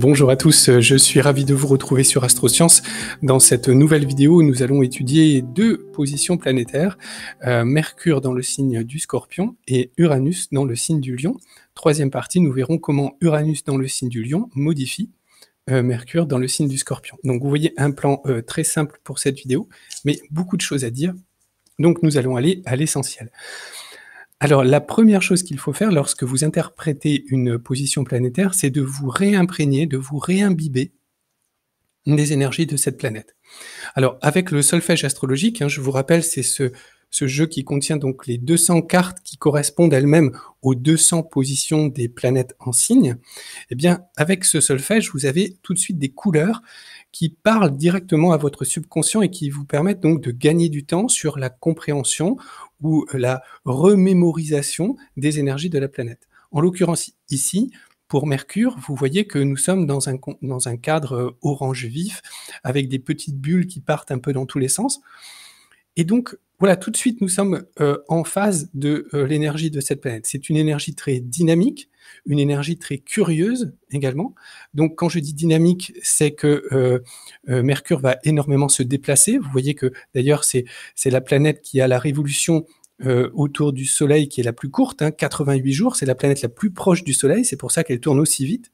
Bonjour à tous, je suis ravi de vous retrouver sur Astroscience. Dans cette nouvelle vidéo, nous allons étudier deux positions planétaires, Mercure dans le signe du Scorpion et Uranus dans le signe du Lion. Troisième partie, nous verrons comment Uranus dans le signe du Lion modifie Mercure dans le signe du Scorpion. Donc vous voyez un plan très simple pour cette vidéo, mais beaucoup de choses à dire. Donc nous allons aller à l'essentiel. Alors, la première chose qu'il faut faire lorsque vous interprétez une position planétaire, c'est de vous réimprégner, de vous réimbiber des énergies de cette planète. Alors, avec le solfège astrologique, je vous rappelle, c'est ce jeu qui contient donc les 200 cartes qui correspondent elles-mêmes aux 200 positions des planètes en signe. Eh bien, avec ce solfège, vous avez tout de suite des couleurs qui parlent directement à votre subconscient et qui vous permettent donc de gagner du temps sur la compréhension ou la remémorisation des énergies de la planète. En l'occurrence ici, pour Mercure, vous voyez que nous sommes dans un cadre orange vif, avec des petites bulles qui partent un peu dans tous les sens. Et donc, voilà, tout de suite, nous sommes en phase de l'énergie de cette planète. C'est une énergie très dynamique, une énergie très curieuse également. Donc, quand je dis dynamique, c'est que Mercure va énormément se déplacer. Vous voyez que, d'ailleurs, c'est la planète qui a la révolution autour du Soleil qui est la plus courte, 88 jours. C'est la planète la plus proche du Soleil, c'est pour ça qu'elle tourne aussi vite.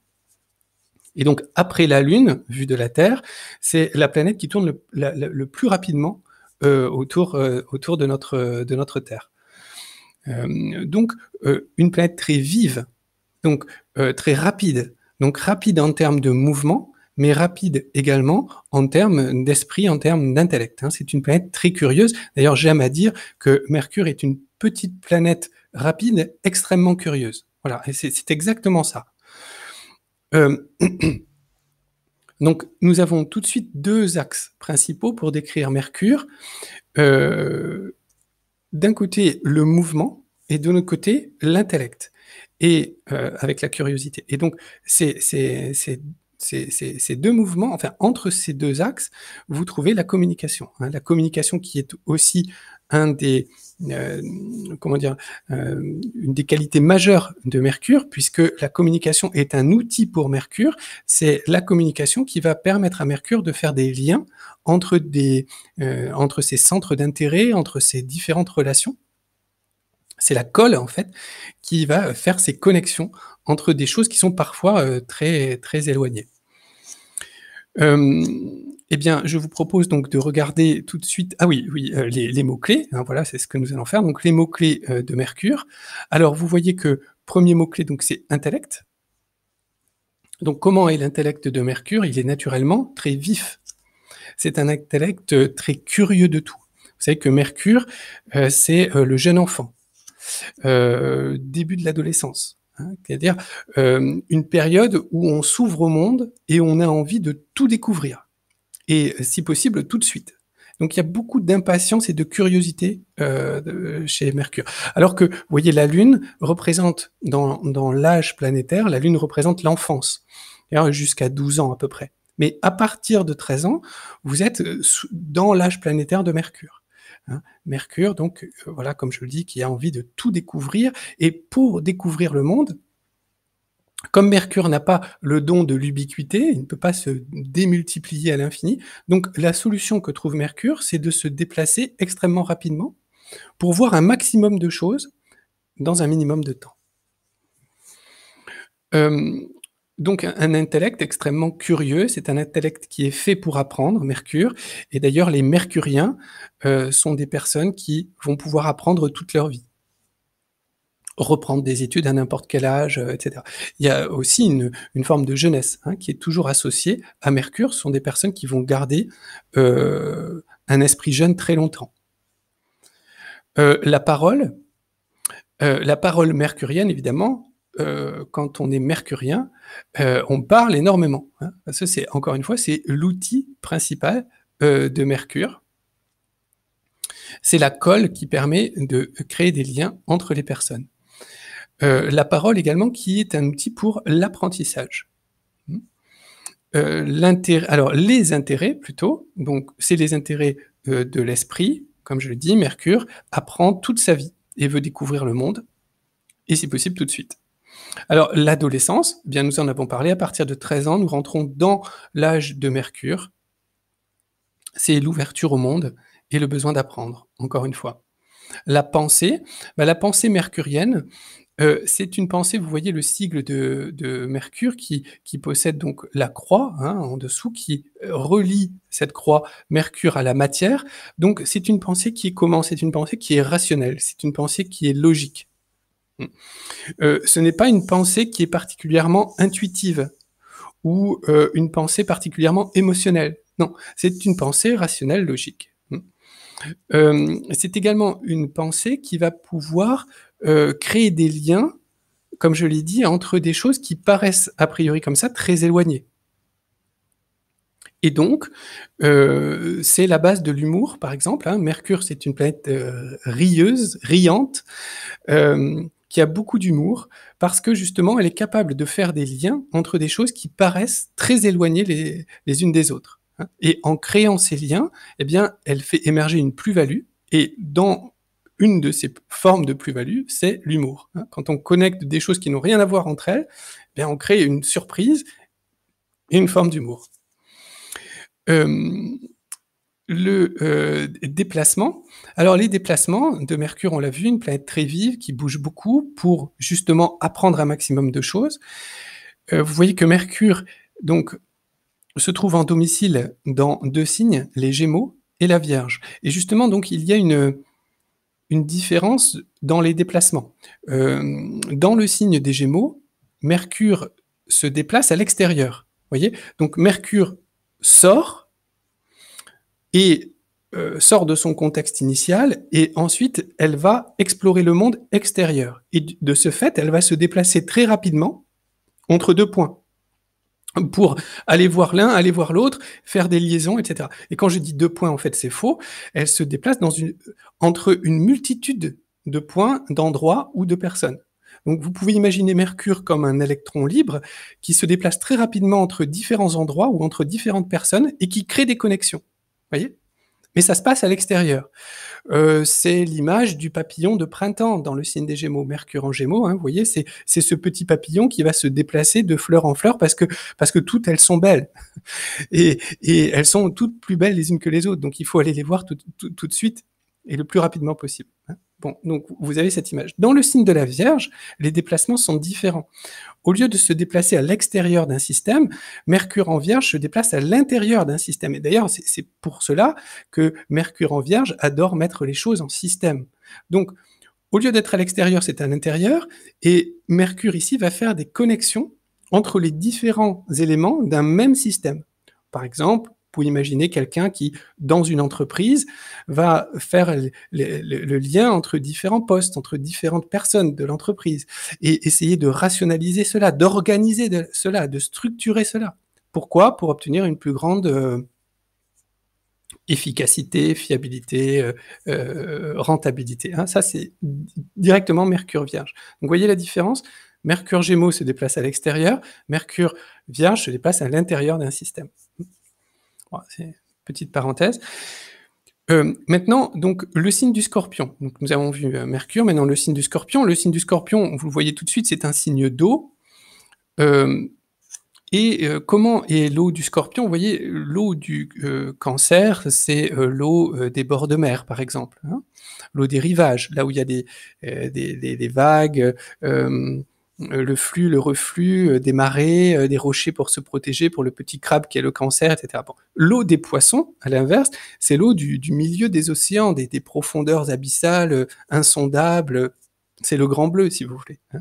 Et donc, après la Lune, vue de la Terre, c'est la planète qui tourne le plus rapidement autour de notre Terre. Donc, une planète très vive, donc très rapide. Donc, rapide en termes de mouvement, mais rapide également en termes d'esprit, en termes d'intellect. C'est une planète très curieuse. D'ailleurs, j'aime à dire que Mercure est une petite planète rapide, extrêmement curieuse. Voilà, et c'est exactement ça. Donc, nous avons tout de suite deux axes principaux pour décrire Mercure. D'un côté, le mouvement, et de l'autre côté, l'intellect, et avec la curiosité. Et donc, ces deux mouvements, enfin, entre ces deux axes, vous trouvez la communication. La communication qui est aussi une des qualités majeures de Mercure, puisque la communication est un outil pour Mercure. C'est la communication qui va permettre à Mercure de faire des liens entre ces centres d'intérêt, entre ces différentes relations. C'est la colle, en fait, qui va faire ces connexions entre des choses qui sont parfois très, très éloignées. Eh bien, je vous propose donc de regarder tout de suite... Ah oui, les mots-clés, voilà, c'est ce que nous allons faire. Donc, les mots-clés de Mercure. Alors, vous voyez que premier mot-clé, donc, c'est intellect. Donc, comment est l'intellect de Mercure? Il est naturellement très vif. C'est un intellect très curieux de tout. Vous savez que Mercure, c'est le jeune enfant. Début de l'adolescence, c'est-à-dire une période où on s'ouvre au monde et on a envie de tout découvrir, et si possible tout de suite. Donc il y a beaucoup d'impatience et de curiosité chez Mercure. Alors que, vous voyez, la Lune représente, dans l'âge planétaire, la Lune représente l'enfance, jusqu'à 12 ans à peu près. Mais à partir de 13 ans, vous êtes dans l'âge planétaire de Mercure. Mercure, donc, voilà, comme je le dis, qui a envie de tout découvrir, et pour découvrir le monde, comme Mercure n'a pas le don de l'ubiquité, il ne peut pas se démultiplier à l'infini, donc la solution que trouve Mercure, c'est de se déplacer extrêmement rapidement pour voir un maximum de choses dans un minimum de temps. Donc un intellect extrêmement curieux, c'est un intellect qui est fait pour apprendre, Mercure, et d'ailleurs les mercuriens sont des personnes qui vont pouvoir apprendre toute leur vie, reprendre des études à n'importe quel âge, etc. Il y a aussi une forme de jeunesse qui est toujours associée à Mercure. Ce sont des personnes qui vont garder un esprit jeune très longtemps. La parole mercurienne, évidemment, quand on est mercurien, on parle énormément. Parce que c'est, encore une fois, c'est l'outil principal de Mercure. C'est la colle qui permet de créer des liens entre les personnes. La parole également, qui est un outil pour l'apprentissage. Alors, les intérêts, plutôt, donc c'est les intérêts de l'esprit. Comme je le dis, Mercure apprend toute sa vie et veut découvrir le monde, et si possible tout de suite. Alors, l'adolescence, eh bien, nous en avons parlé, à partir de 13 ans, nous rentrons dans l'âge de Mercure. C'est l'ouverture au monde et le besoin d'apprendre, encore une fois. La pensée mercurienne, c'est une pensée, vous voyez le sigle de Mercure qui possède donc la croix, hein, en dessous, qui relie cette croix Mercure à la matière. Donc c'est une pensée qui est comment? C'est une pensée qui est rationnelle, c'est une pensée qui est logique. Mmh. Ce n'est pas une pensée qui est particulièrement intuitive ou une pensée particulièrement émotionnelle. Non, c'est une pensée rationnelle, logique. Mmh. C'est également une pensée qui va pouvoir créer des liens, comme je l'ai dit, entre des choses qui paraissent a priori comme ça très éloignées. Et donc, c'est la base de l'humour, par exemple. Hein. Mercure, c'est une planète rieuse, riante, qui a beaucoup d'humour, parce que justement, elle est capable de faire des liens entre des choses qui paraissent très éloignées les unes des autres. Hein. Et en créant ces liens, eh bien, elle fait émerger une plus-value, et dans une de ces formes de plus-value, c'est l'humour. Hein. Quand on connecte des choses qui n'ont rien à voir entre elles, eh bien, on crée une surprise et une forme d'humour. Le déplacement. Alors les déplacements de Mercure, on l'a vu, une planète très vive qui bouge beaucoup pour justement apprendre un maximum de choses. Vous voyez que Mercure donc se trouve en domicile dans 2 signes, les Gémeaux et la Vierge. Et justement donc il y a une différence dans les déplacements. Dans le signe des Gémeaux, Mercure se déplace à l'extérieur. Vous voyez? Donc Mercure sort et sort de son contexte initial, et ensuite elle va explorer le monde extérieur. Et de ce fait, elle va se déplacer très rapidement entre 2 points pour aller voir l'un, aller voir l'autre, faire des liaisons, etc. Et quand je dis 2 points, en fait, c'est faux. Elle se déplace entre une multitude de points, d'endroits ou de personnes. Donc vous pouvez imaginer Mercure comme un électron libre qui se déplace très rapidement entre différents endroits ou entre différentes personnes et qui crée des connexions. Vous voyez? Mais ça se passe à l'extérieur. C'est l'image du papillon de printemps dans le signe des Gémeaux, Mercure en Gémeaux. Hein, vous voyez, c'est ce petit papillon qui va se déplacer de fleur en fleur parce que toutes elles sont belles et elles sont toutes plus belles les unes que les autres. Donc il faut aller les voir tout de suite et le plus rapidement possible. Hein. Bon, donc vous avez cette image. Dans le signe de la Vierge, les déplacements sont différents. Au lieu de se déplacer à l'extérieur d'un système, Mercure en Vierge se déplace à l'intérieur d'un système. Et d'ailleurs, c'est pour cela que Mercure en Vierge adore mettre les choses en système. Donc, au lieu d'être à l'extérieur, c'est à l'intérieur, et Mercure ici va faire des connexions entre les différents éléments d'un même système. Par exemple, vous pouvez imaginer quelqu'un qui, dans une entreprise, va faire le lien entre différents postes, entre différentes personnes de l'entreprise, et essayer de rationaliser cela, d'organiser cela, de structurer cela. Pourquoi? Pour obtenir une plus grande efficacité, fiabilité, rentabilité. Hein, ça, c'est directement Mercure Vierge. Donc, vous voyez la différence? Mercure Gémeaux se déplace à l'extérieur, Mercure Vierge se déplace à l'intérieur d'un système. Voilà, c'est une petite parenthèse. Maintenant, donc, le signe du Scorpion. Donc, nous avons vu Mercure, maintenant le signe du Scorpion. Le signe du Scorpion, vous le voyez tout de suite, c'est un signe d'eau. Comment est l'eau du Scorpion? Vous voyez, l'eau du Cancer, c'est l'eau des bords de mer, par exemple. Hein, l'eau des rivages, là où il y a des vagues, le flux, le reflux, des marées, des rochers pour se protéger, pour le petit crabe qui est le Cancer, etc. Bon. L'eau des poissons, à l'inverse, c'est l'eau du milieu des océans, des profondeurs abyssales, insondables. C'est le grand bleu, si vous voulez. Hein.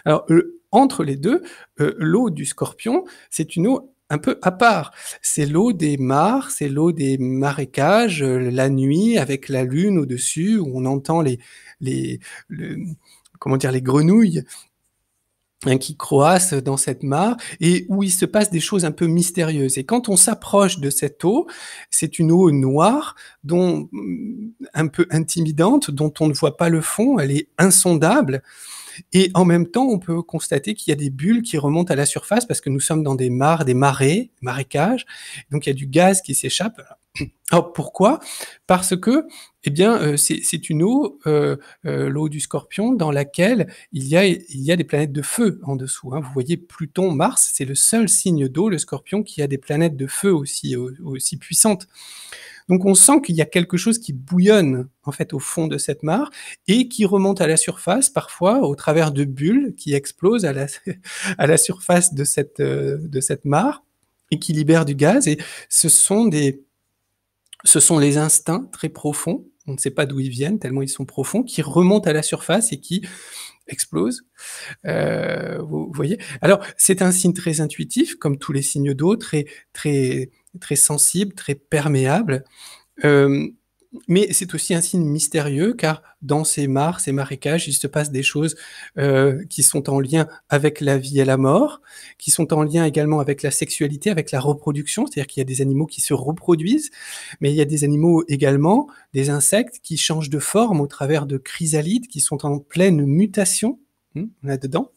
Alors, entre les deux, l'eau du Scorpion, c'est une eau un peu à part. C'est l'eau des mares, c'est l'eau des marécages, la nuit, avec la lune au-dessus, où on entend les grenouilles, hein, qui croassent dans cette mare, et où il se passe des choses un peu mystérieuses. Et quand on s'approche de cette eau, c'est une eau noire, un peu intimidante, dont on ne voit pas le fond, elle est insondable. Et en même temps, on peut constater qu'il y a des bulles qui remontent à la surface parce que nous sommes dans des mares, des marais, marécages. Donc il y a du gaz qui s'échappe. Alors pourquoi? Parce que, eh bien, c'est une eau, l'eau du Scorpion dans laquelle il y a des planètes de feu en dessous, hein. Vous voyez Pluton, Mars, c'est le seul signe d'eau, le Scorpion, qui a des planètes de feu aussi puissantes. Donc on sent qu'il y a quelque chose qui bouillonne en fait au fond de cette mare et qui remonte à la surface parfois au travers de bulles qui explosent à la à la surface de cette mare et qui libèrent du gaz et ce sont des ce sont les instincts très profonds, on ne sait pas d'où ils viennent tellement ils sont profonds, qui remontent à la surface et qui explosent. Vous voyez? Alors, c'est un signe très intuitif, comme tous les signes d'eau, très sensible, très perméable. Hem, mais c'est aussi un signe mystérieux, car dans ces mares, ces marécages, il se passe des choses, qui sont en lien avec la vie et la mort, qui sont en lien également avec la sexualité, avec la reproduction. C'est-à-dire qu'il y a des animaux qui se reproduisent, mais il y a des animaux également, des insectes qui changent de forme au travers de chrysalides qui sont en pleine mutation, là-dedans,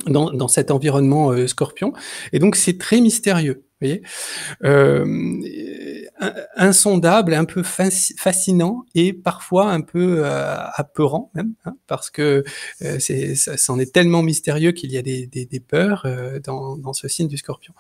dans cet environnement, Scorpion et donc c'est très mystérieux, vous voyez? Hem, insondable, un peu fascinant et parfois un peu, apeurant même, hein, parce que, c'en est tellement mystérieux qu'il y a des peurs, dans ce signe du Scorpion.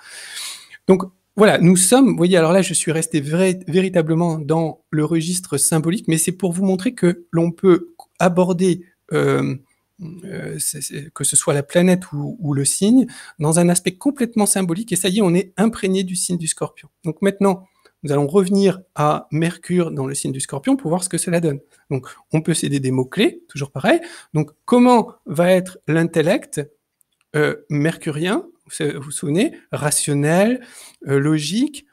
Donc voilà, nous sommes vous voyez, alors là, je suis resté véritablement dans le registre symbolique, mais c'est pour vous montrer que l'on peut aborder, que ce soit la planète ou le signe, dans un aspect complètement symbolique et ça y est, on est imprégné du signe du Scorpion. Donc maintenant, nous allons revenir à Mercure dans le signe du Scorpion pour voir ce que cela donne. Donc on peut céder des mots-clés, toujours pareil. Donc comment va être l'intellect mercurien, vous vous souvenez, rationnel, logique,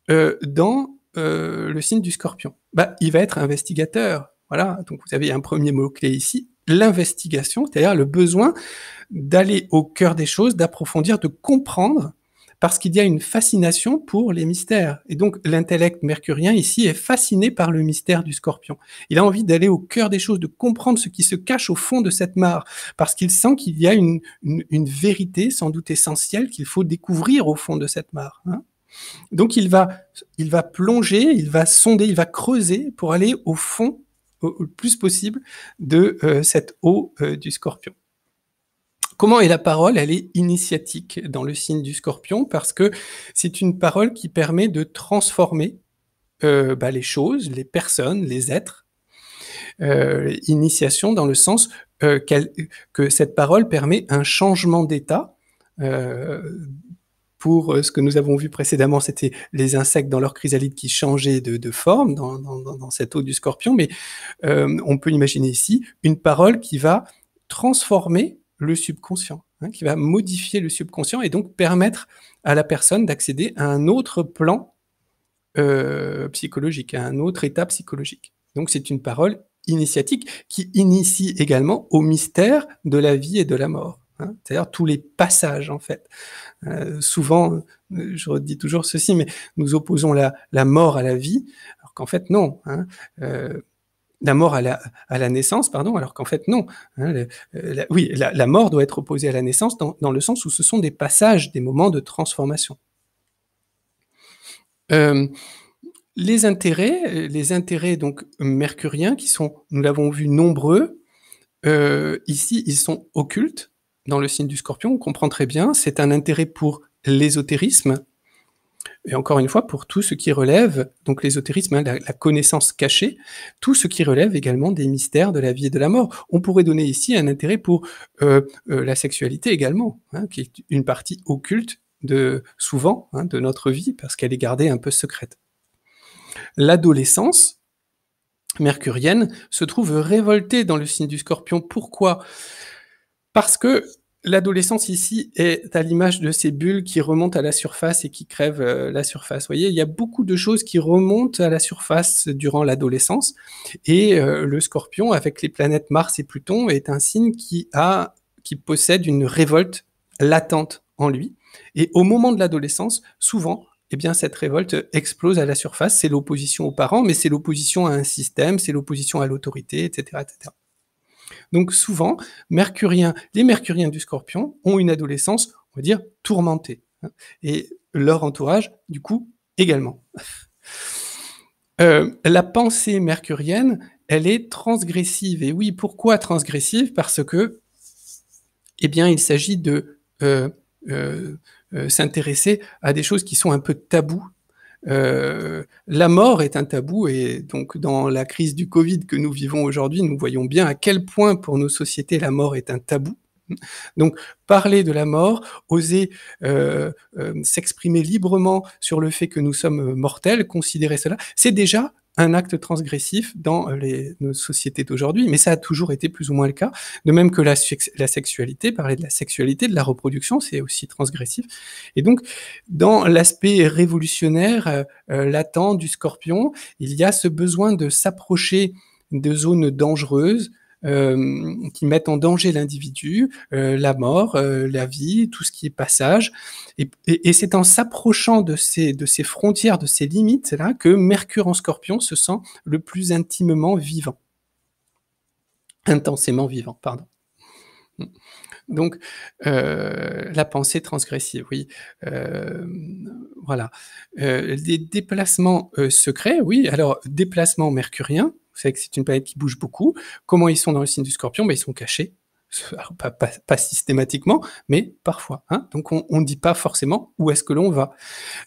dans le signe du Scorpion? Bah, il va être investigateur. Voilà, donc vous avez un premier mot-clé ici, l'investigation, c'est-à-dire le besoin d'aller au cœur des choses, d'approfondir, de comprendre, parce qu'il y a une fascination pour les mystères. Et donc l'intellect mercurien ici est fasciné par le mystère du Scorpion. Il a envie d'aller au cœur des choses, de comprendre ce qui se cache au fond de cette mare, parce qu'il sent qu'il y a une vérité sans doute essentielle qu'il faut découvrir au fond de cette mare, hein. Donc il va plonger, il va sonder, il va creuser pour aller au fond, au plus possible, de cette eau du Scorpion. Comment est la parole? Elle est initiatique dans le signe du Scorpion parce que c'est une parole qui permet de transformer les choses, les personnes, les êtres. Initiation dans le sens que cette parole permet un changement d'état. Pour ce que nous avons vu précédemment, c'était les insectes dans leur chrysalide qui changeaient de forme dans cette eau du Scorpion, mais on peut imaginer ici une parole qui va transformer le subconscient, hein, qui va modifier le subconscient et donc permettre à la personne d'accéder à un autre plan psychologique, à un autre état psychologique. Donc c'est une parole initiatique qui initie également au mystère de la vie et de la mort, hein, c'est-à-dire tous les passages en fait. Souvent, je redis toujours ceci, mais nous opposons la mort à la vie, alors qu'en fait non, hein, la mort à la naissance, pardon, alors qu'en fait non, hein, la mort doit être opposée à la naissance dans le sens où ce sont des passages, des moments de transformation. Les intérêts donc mercuriens qui sont, nous l'avons vu, nombreux, ici ils sont occultes dans le signe du Scorpion, on comprend très bien, c'est un intérêt pour l'ésotérisme, et encore une fois, pour tout ce qui relève, donc l'ésotérisme, hein, la connaissance cachée, tout ce qui relève également des mystères de la vie et de la mort. On pourrait donner ici un intérêt pour la sexualité également, hein, qui est une partie occulte souvent hein, de notre vie, parce qu'elle est gardée un peu secrète. L'adolescence mercurienne se trouve révoltée dans le signe du Scorpion. Pourquoi? Parce que l'adolescence ici est à l'image de ces bulles qui remontent à la surface et qui crèvent la surface. Vous voyez, il y a beaucoup de choses qui remontent à la surface durant l'adolescence et le Scorpion, avec les planètes Mars et Pluton, est un signe qui possède une révolte latente en lui. Et au moment de l'adolescence, souvent, eh bien, cette révolte explose à la surface. C'est l'opposition aux parents, mais c'est l'opposition à un système, c'est l'opposition à l'autorité, etc., etc. Donc souvent, les mercuriens du Scorpion ont une adolescence, on va dire, tourmentée. Hein, et leur entourage, du coup, également. La pensée mercurienne, elle est transgressive et oui, pourquoi transgressive? Parce que, eh bien, il s'agit de, s'intéresser à des choses qui sont un peu tabous. La mort est un tabou et donc dans la crise du Covid que nous vivons aujourd'hui, nous voyons bien à quel point pour nos sociétés la mort est un tabou. Donc parler de la mort, oser, s'exprimer librement sur le fait que nous sommes mortels, considérer cela, c'est déjà un acte transgressif dans nos sociétés d'aujourd'hui, mais ça a toujours été plus ou moins le cas. De même que la sexualité, parler de la sexualité, de la reproduction, c'est aussi transgressif. Et donc, dans l'aspect révolutionnaire, latent du Scorpion, il y a ce besoin de s'approcher de zones dangereuses, qui mettent en danger l'individu, la mort, la vie, tout ce qui est passage. Et c'est en s'approchant de ces frontières, de ces limites-là, que Mercure en Scorpion se sent le plus intimement vivant. Intensément vivant, pardon. Donc, la pensée transgressive, oui. Voilà. Des déplacements secrets, oui. Alors, déplacements mercuriens, vous savez que c'est une planète qui bouge beaucoup. Comment ils sont dans le signe du Scorpion? Ben, ils sont cachés. Alors, pas systématiquement, mais parfois. Hein. Donc, on ne dit pas forcément où est-ce que l'on va.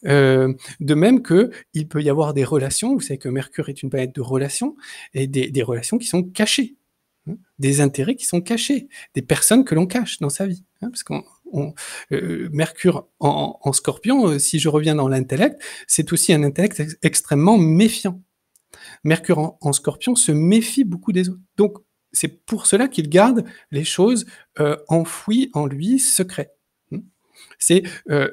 De même que il peut y avoir des relations. Vous savez que Mercure est une planète de relations, et des relations qui sont cachées. Des intérêts qui sont cachés, des personnes que l'on cache dans sa vie. Hein, parce qu'on Mercure en Scorpion, si je reviens dans l'intellect, c'est aussi un intellect extrêmement méfiant. Mercure en Scorpion se méfie beaucoup des autres. Donc, c'est pour cela qu'il garde les choses enfouies en lui, secrets. C'est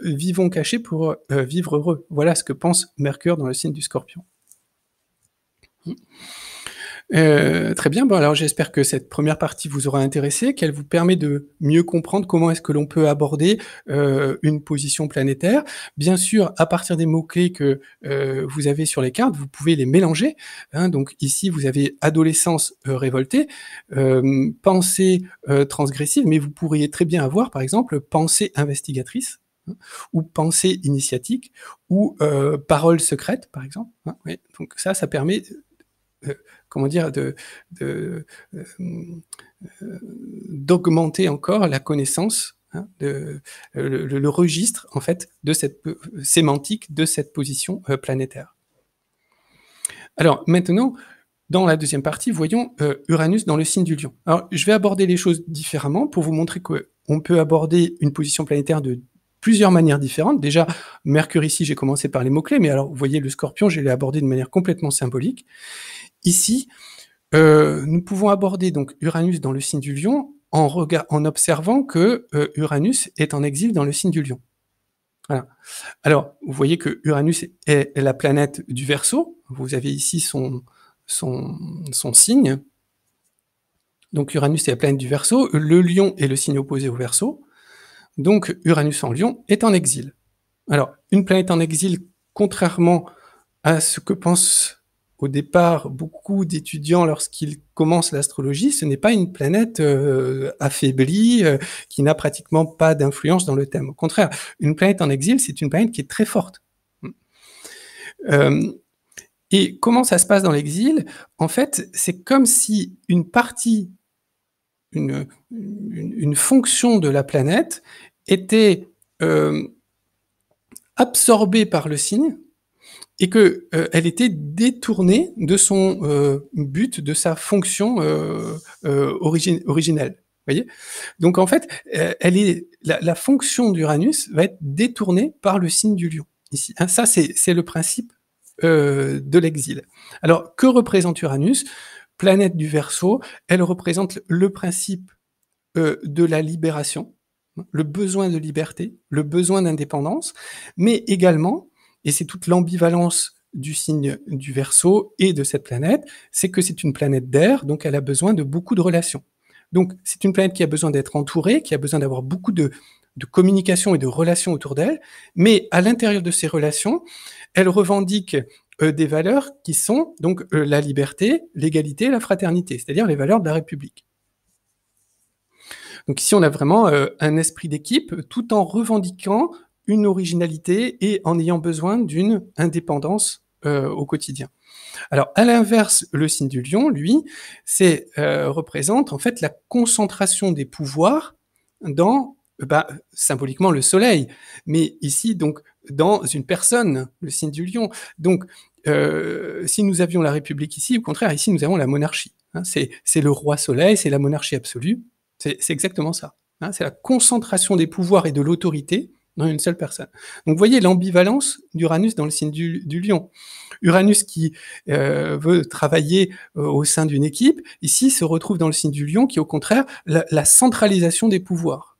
vivons cachés pour vivre heureux. Voilà ce que pense Mercure dans le signe du Scorpion. Très bien, bon alors j'espère que cette première partie vous aura intéressé, qu'elle vous permet de mieux comprendre comment est-ce que l'on peut aborder une position planétaire. Bien sûr, à partir des mots-clés que vous avez sur les cartes, vous pouvez les mélanger. Hein, donc ici, vous avez adolescence révoltée, pensée transgressive, mais vous pourriez très bien avoir, par exemple, pensée investigatrice, hein, ou pensée initiatique, ou parole secrète, par exemple. Hein, oui, donc ça permet comment dire, d'augmenter encore la connaissance, hein, le registre en fait de cette sémantique de cette position planétaire. Alors maintenant, dans la deuxième partie, voyons Uranus dans le signe du Lion. Alors je vais aborder les choses différemment pour vous montrer qu'on peut aborder une position planétaire de plusieurs manières différentes. Déjà, Mercure ici, j'ai commencé par les mots-clés, mais alors vous voyez le Scorpion, je l'ai abordé de manière complètement symbolique. Ici, nous pouvons aborder donc Uranus dans le signe du Lion en observant que Uranus est en exil dans le signe du Lion. Voilà. Alors, vous voyez que Uranus est la planète du Verseau. Vous avez ici son signe. Donc Uranus est la planète du Verseau. Le Lion est le signe opposé au Verseau. Donc Uranus en Lion est en exil. Alors, une planète en exil, contrairement à ce que pensent au départ beaucoup d'étudiants lorsqu'ils commencent l'astrologie, ce n'est pas une planète affaiblie, qui n'a pratiquement pas d'influence dans le thème. Au contraire, une planète en exil, c'est une planète qui est très forte. Et comment ça se passe dans l'exil? En fait, c'est comme si une partie, une fonction de la planète était absorbée par le signe, et que elle était détournée de son but, de sa fonction originelle. Voyez. Donc en fait, la fonction d'Uranus va être détournée par le signe du Lion. Ici, hein, ça c'est le principe de l'exil. Alors que représente Uranus? Planète du Verseau, elle représente le principe de la libération, le besoin de liberté, le besoin d'indépendance, mais également, et c'est toute l'ambivalence du signe du Verseau et de cette planète, c'est que c'est une planète d'air, donc elle a besoin de beaucoup de relations. Donc c'est une planète qui a besoin d'être entourée, qui a besoin d'avoir beaucoup de communication et de relations autour d'elle, mais à l'intérieur de ces relations, elle revendique des valeurs qui sont donc la liberté, l'égalité, la fraternité, c'est-à-dire les valeurs de la République. Donc ici, on a vraiment un esprit d'équipe, tout en revendiquant une originalité et en ayant besoin d'une indépendance au quotidien. Alors, à l'inverse, le signe du lion, lui, représente en fait la concentration des pouvoirs dans, symboliquement le soleil, mais ici donc dans une personne, le signe du lion. Donc, si nous avions la République ici, au contraire, ici nous avons la monarchie. Hein, c'est le roi soleil, c'est la monarchie absolue. C'est exactement ça. Hein, c'est la concentration des pouvoirs et de l'autorité dans une seule personne. Donc, vous voyez l'ambivalence d'Uranus dans le signe du lion. Uranus qui veut travailler au sein d'une équipe, ici se retrouve dans le signe du lion qui est au contraire la centralisation des pouvoirs.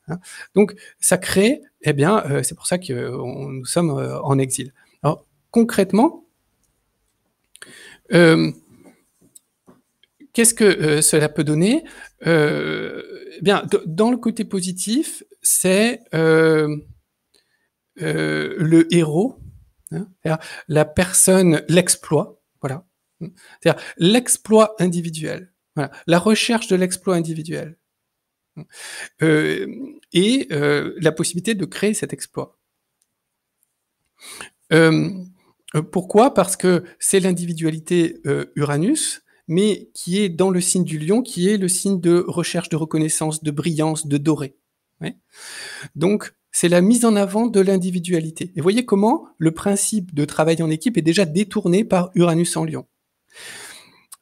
Hein, donc ça crée, c'est pour ça que nous sommes en exil. Alors concrètement, qu'est-ce que cela peut donner? Dans le côté positif, c'est le héros, hein, la personne, l'exploit, voilà. C'est-à-dire l'exploit individuel, voilà, la recherche de l'exploit individuel. Et la possibilité de créer cet exploit. Pourquoi? Parce que c'est l'individualité Uranus, mais qui est dans le signe du lion, qui est le signe de recherche, de reconnaissance, de brillance, de doré. Ouais. Donc, c'est la mise en avant de l'individualité. Et voyez comment le principe de travail en équipe est déjà détourné par Uranus en lion.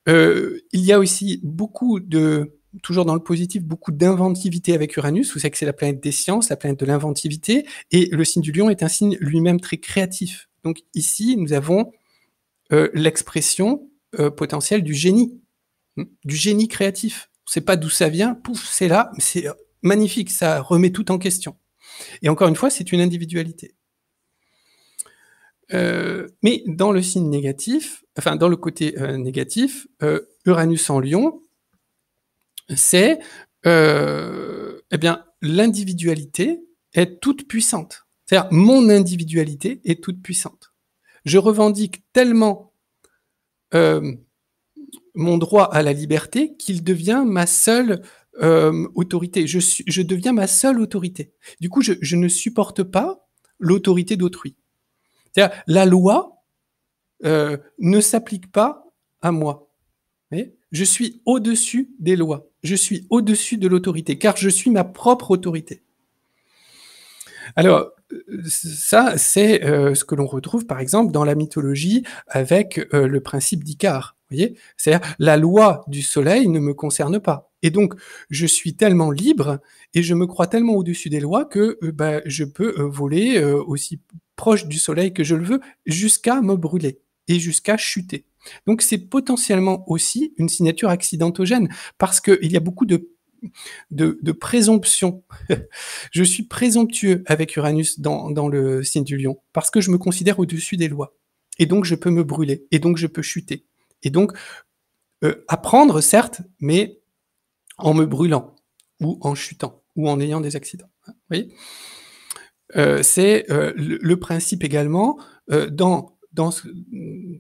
Il y a aussi beaucoup toujours dans le positif, beaucoup d'inventivité avec Uranus. Vous savez que c'est la planète des sciences, la planète de l'inventivité, et le signe du lion est un signe lui-même très créatif. Donc ici, nous avons l'expression potentielle du génie créatif. On ne sait pas d'où ça vient, pouf, c'est là, c'est magnifique, ça remet tout en question. Et encore une fois, c'est une individualité. Mais dans le signe négatif, enfin dans le côté négatif, Uranus en lion, c'est l'individualité est toute puissante. C'est-à-dire mon individualité est toute puissante. Je revendique tellement mon droit à la liberté qu'il devient ma seule autorité. Je deviens ma seule autorité. Du coup, je ne supporte pas l'autorité d'autrui. C'est-à-dire la loi ne s'applique pas à moi. Je suis au-dessus des lois. Je suis au-dessus de l'autorité, car je suis ma propre autorité. Alors, ça, c'est ce que l'on retrouve, par exemple, dans la mythologie avec le principe d'Icare. Vous voyez, c'est-à-dire, la loi du soleil ne me concerne pas. Et donc, je suis tellement libre et je me crois tellement au-dessus des lois que je peux voler aussi proche du soleil que je le veux jusqu'à me brûler et jusqu'à chuter. Donc, c'est potentiellement aussi une signature accidentogène parce qu'il y a beaucoup de présomption. Je suis présomptueux avec Uranus dans le signe du lion, parce que je me considère au-dessus des lois. Et donc, je peux me brûler, et donc je peux chuter. Et donc, apprendre, certes, mais en me brûlant, ou en chutant, ou en ayant des accidents. Vous voyez, c'est le principe également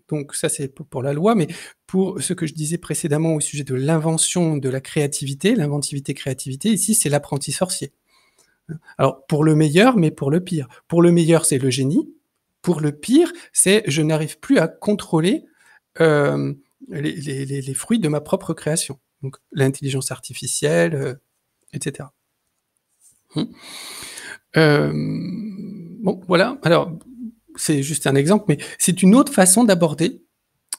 donc ça c'est pour la loi, mais pour ce que je disais précédemment au sujet de l'invention de la créativité, l'inventivité-créativité, ici c'est l'apprenti sorcier. Alors pour le meilleur, mais pour le pire. Pour le meilleur, c'est le génie. Pour le pire, c'est je n'arrive plus à contrôler les fruits de ma propre création. Donc l'intelligence artificielle, etc. Bon, voilà. Alors, c'est juste un exemple, mais c'est une autre façon d'aborder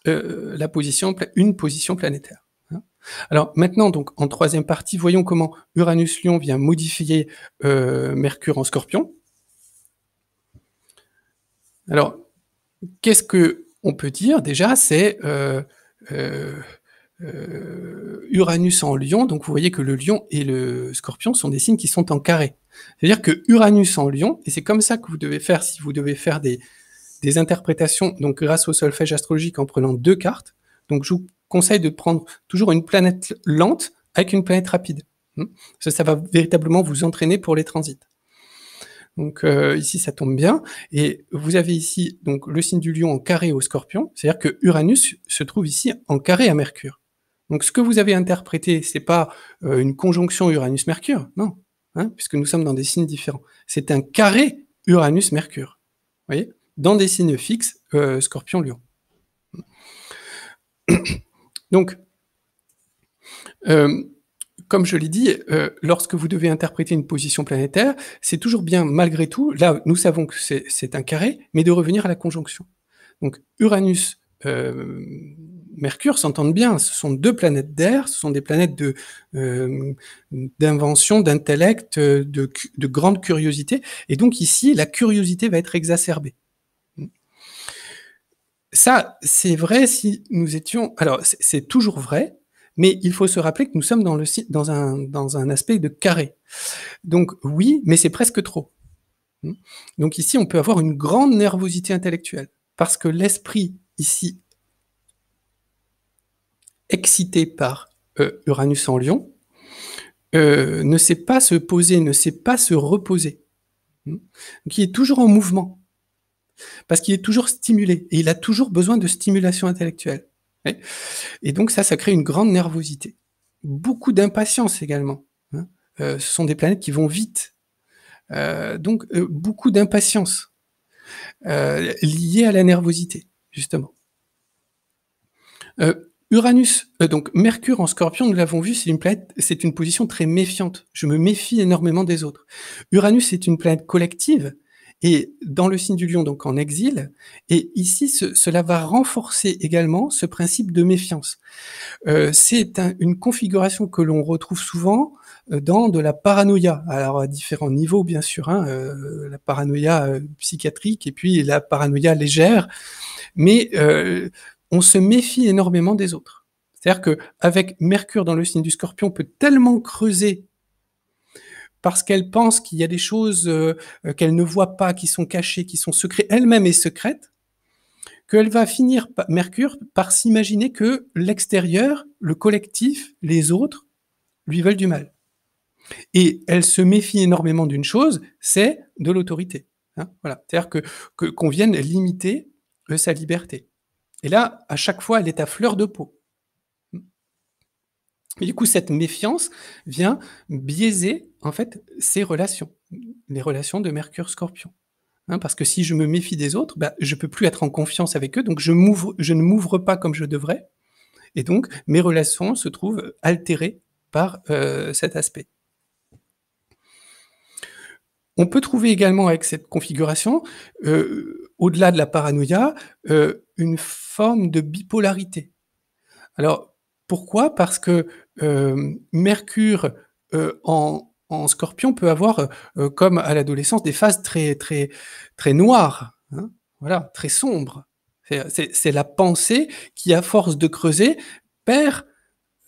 une position planétaire. Hein. Alors maintenant, donc en troisième partie, voyons comment Uranus-Lion vient modifier Mercure en Scorpion. Alors, qu'est-ce que on peut dire déjà? C'est Uranus en Lion, donc vous voyez que le Lion et le Scorpion sont des signes qui sont en carré. C'est-à-dire que Uranus en Lion, et c'est comme ça que vous devez faire si vous devez faire des interprétations, donc grâce au solfège astrologique en prenant 2 cartes. Donc je vous conseille de prendre toujours une planète lente avec une planète rapide. Ça va véritablement vous entraîner pour les transits. Donc ici ça tombe bien, et vous avez ici donc le signe du Lion en carré au Scorpion, c'est-à-dire que Uranus se trouve ici en carré à Mercure. Donc ce que vous avez interprété, c'est pas une conjonction Uranus-Mercure, non, hein, puisque nous sommes dans des signes différents. C'est un carré Uranus-Mercure. Vous voyez ? dans des signes fixes, Scorpion-Lion. Donc, comme je l'ai dit, lorsque vous devez interpréter une position planétaire, c'est toujours bien, malgré tout, là, nous savons que c'est un carré, mais de revenir à la conjonction. Donc, Uranus, Mercure s'entendent bien, ce sont deux planètes d'air, ce sont des planètes d'invention, d'intellect, de grande curiosité, et donc ici, la curiosité va être exacerbée. Ça, c'est vrai si nous étions... Alors, c'est toujours vrai, mais il faut se rappeler que nous sommes dans un aspect de carré. Donc oui, mais c'est presque trop. Donc ici, on peut avoir une grande nervosité intellectuelle, parce que l'esprit, ici, excité par Uranus en Lion, ne sait pas se poser, ne sait pas se reposer. Donc il est toujours en mouvement, parce qu'il est toujours stimulé, et il a toujours besoin de stimulation intellectuelle. Et donc ça crée une grande nervosité. Beaucoup d'impatience également. Ce sont des planètes qui vont vite. Donc beaucoup d'impatience liée à la nervosité, justement. Uranus, donc Mercure en Scorpion, nous l'avons vu, c'est une position très méfiante. Je me méfie énormément des autres. Uranus est une planète collective, et dans le signe du Lion, donc en exil, et ici, cela va renforcer également ce principe de méfiance. C'est une configuration que l'on retrouve souvent dans de la paranoïa, alors à différents niveaux bien sûr, la paranoïa psychiatrique et puis la paranoïa légère, mais on se méfie énormément des autres. C'est-à-dire qu'avec Mercure dans le signe du Scorpion, on peut tellement creuser parce qu'elle pense qu'il y a des choses qu'elle ne voit pas, qui sont cachées, qui sont secrètes, elle-même est secrète, qu'elle va finir, Mercure, par s'imaginer que l'extérieur, le collectif, les autres, lui veulent du mal. Et elle se méfie énormément d'une chose, c'est de l'autorité. Voilà. C'est-à-dire qu'on vienne limiter sa liberté. Et là, à chaque fois, elle est à fleur de peau. Et du coup, cette méfiance vient biaiser, en fait, ces relations, les relations de Mercure-Scorpion. Parce que si je me méfie des autres, je peux plus être en confiance avec eux, donc je ne m'ouvre pas comme je devrais, et donc mes relations se trouvent altérées par cet aspect. On peut trouver également avec cette configuration, au-delà de la paranoïa, une forme de bipolarité. Alors, pourquoi? Parce que Mercure en Scorpion peut avoir, comme à l'adolescence, des phases très, très, très noires, voilà, très sombres. C'est la pensée qui, à force de creuser, perd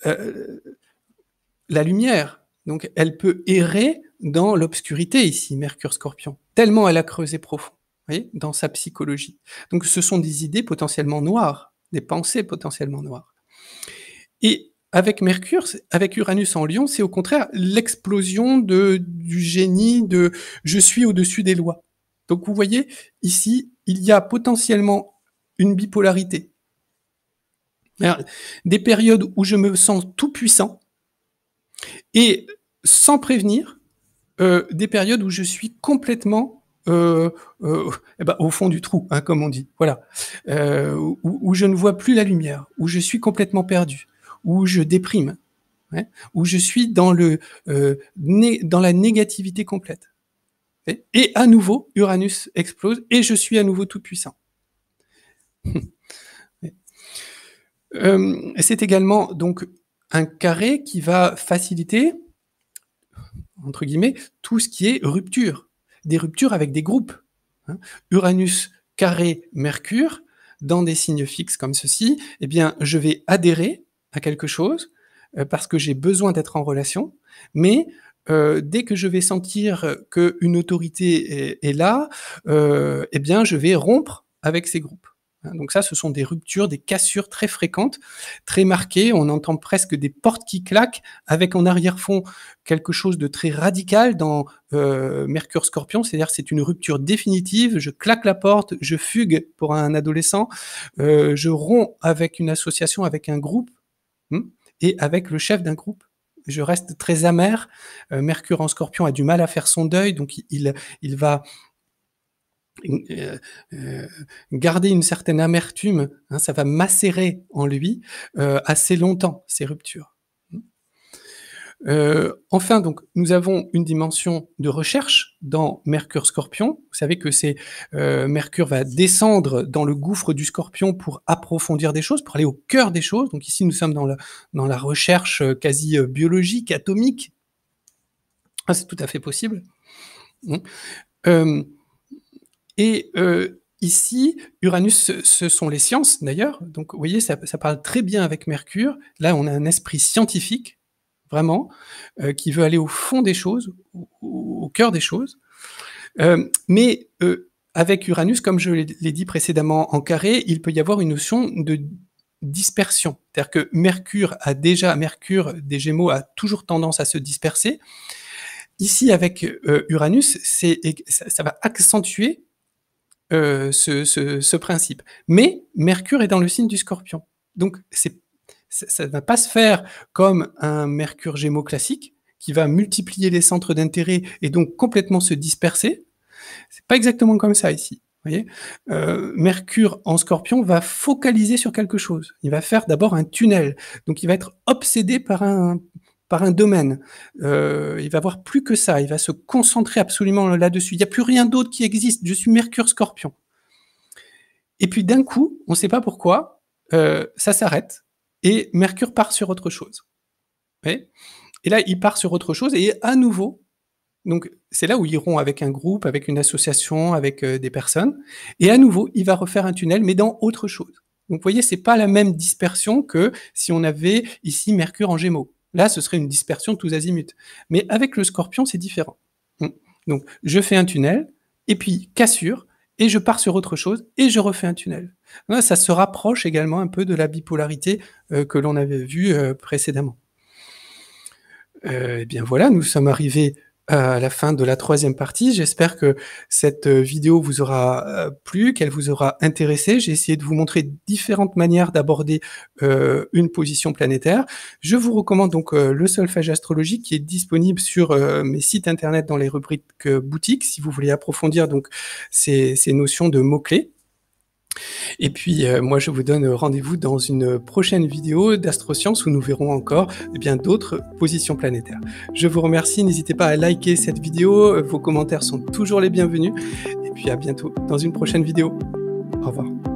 la lumière. Donc, elle peut errer dans l'obscurité ici, Mercure-Scorpion, tellement elle a creusé profond, vous voyez, dans sa psychologie. Donc, ce sont des idées potentiellement noires, des pensées potentiellement noires. Et avec Mercure, avec Uranus en Lion, c'est au contraire l'explosion du génie de « je suis au-dessus des lois ». Donc vous voyez, ici, il y a potentiellement une bipolarité. Alors, des périodes où je me sens tout puissant et sans prévenir, des périodes où je suis complètement au fond du trou, comme on dit, voilà, où je ne vois plus la lumière, où je suis complètement perdu, où je déprime, où je suis dans la négativité complète. Et à nouveau, Uranus explose et je suis à nouveau tout puissant. C'est également donc un carré qui va faciliter, entre guillemets, tout ce qui est rupture, des ruptures avec des groupes. Uranus carré Mercure, dans des signes fixes comme ceci, eh bien, je vais adhérer à quelque chose parce que j'ai besoin d'être en relation, mais dès que je vais sentir qu'une autorité est là, eh bien, je vais rompre avec ces groupes. Donc ça, ce sont des ruptures, des cassures très fréquentes, très marquées. On entend presque des portes qui claquent, avec en arrière-fond quelque chose de très radical dans Mercure-Scorpion, c'est-à-dire c'est une rupture définitive, je claque la porte, je fugue pour un adolescent, je romps avec une association, avec un groupe, et avec le chef d'un groupe. Je reste très amer. Mercure en Scorpion a du mal à faire son deuil, donc il va garder une certaine amertume, hein, ça va macérer en lui, assez longtemps, ces ruptures. Enfin donc, nous avons une dimension de recherche dans Mercure-Scorpion. Vous savez que Mercure va descendre dans le gouffre du Scorpion pour approfondir des choses, pour aller au cœur des choses. Donc ici, nous sommes dans la recherche, quasi, biologique, atomique. Ah, c'est tout à fait possible. Mmh. Ici, Uranus, ce sont les sciences d'ailleurs. Donc vous voyez, ça parle très bien avec Mercure. Là, on a un esprit scientifique, vraiment, qui veut aller au fond des choses, au cœur des choses. Mais avec Uranus, comme je l'ai dit précédemment en carré, il peut y avoir une notion de dispersion. C'est-à-dire que Mercure des Gémeaux a toujours tendance à se disperser. Ici, avec Uranus, ça va accentuer ce principe. Mais Mercure est dans le signe du Scorpion. Donc ça ne va pas se faire comme un Mercure Gémeaux classique, qui va multiplier les centres d'intérêt et donc complètement se disperser. C'est pas exactement comme ça ici. Vous voyez, Mercure en Scorpion va focaliser sur quelque chose. Il va faire d'abord un tunnel. Donc il va être obsédé par un domaine. Il va voir plus que ça. Il va se concentrer absolument là-dessus. Il n'y a plus rien d'autre qui existe. Je suis Mercure Scorpion. Et puis d'un coup, on ne sait pas pourquoi, ça s'arrête et Mercure part sur autre chose. Et là, il part sur autre chose et à nouveau, donc c'est là où ils iront avec un groupe, avec une association, avec des personnes, et à nouveau, il va refaire un tunnel, mais dans autre chose. Donc vous voyez, c'est pas la même dispersion que si on avait ici Mercure en Gémeaux. Là, ce serait une dispersion tous azimuts. Mais avec le Scorpion, c'est différent. Donc je fais un tunnel, et puis cassure, et je pars sur autre chose, et je refais un tunnel. Ça se rapproche également un peu de la bipolarité que l'on avait vue précédemment. Eh bien voilà, nous sommes arrivés à la fin de la 3e partie. J'espère que cette vidéo vous aura plu, qu'elle vous aura intéressé. J'ai essayé de vous montrer différentes manières d'aborder une position planétaire. Je vous recommande donc le solfège astrologique qui est disponible sur mes sites internet dans les rubriques boutiques, si vous voulez approfondir donc ces notions de mots-clés. Et puis, moi, je vous donne rendez-vous dans une prochaine vidéo d'Astroscience où nous verrons encore d'autres positions planétaires. Je vous remercie, n'hésitez pas à liker cette vidéo, vos commentaires sont toujours les bienvenus, et puis à bientôt dans une prochaine vidéo. Au revoir.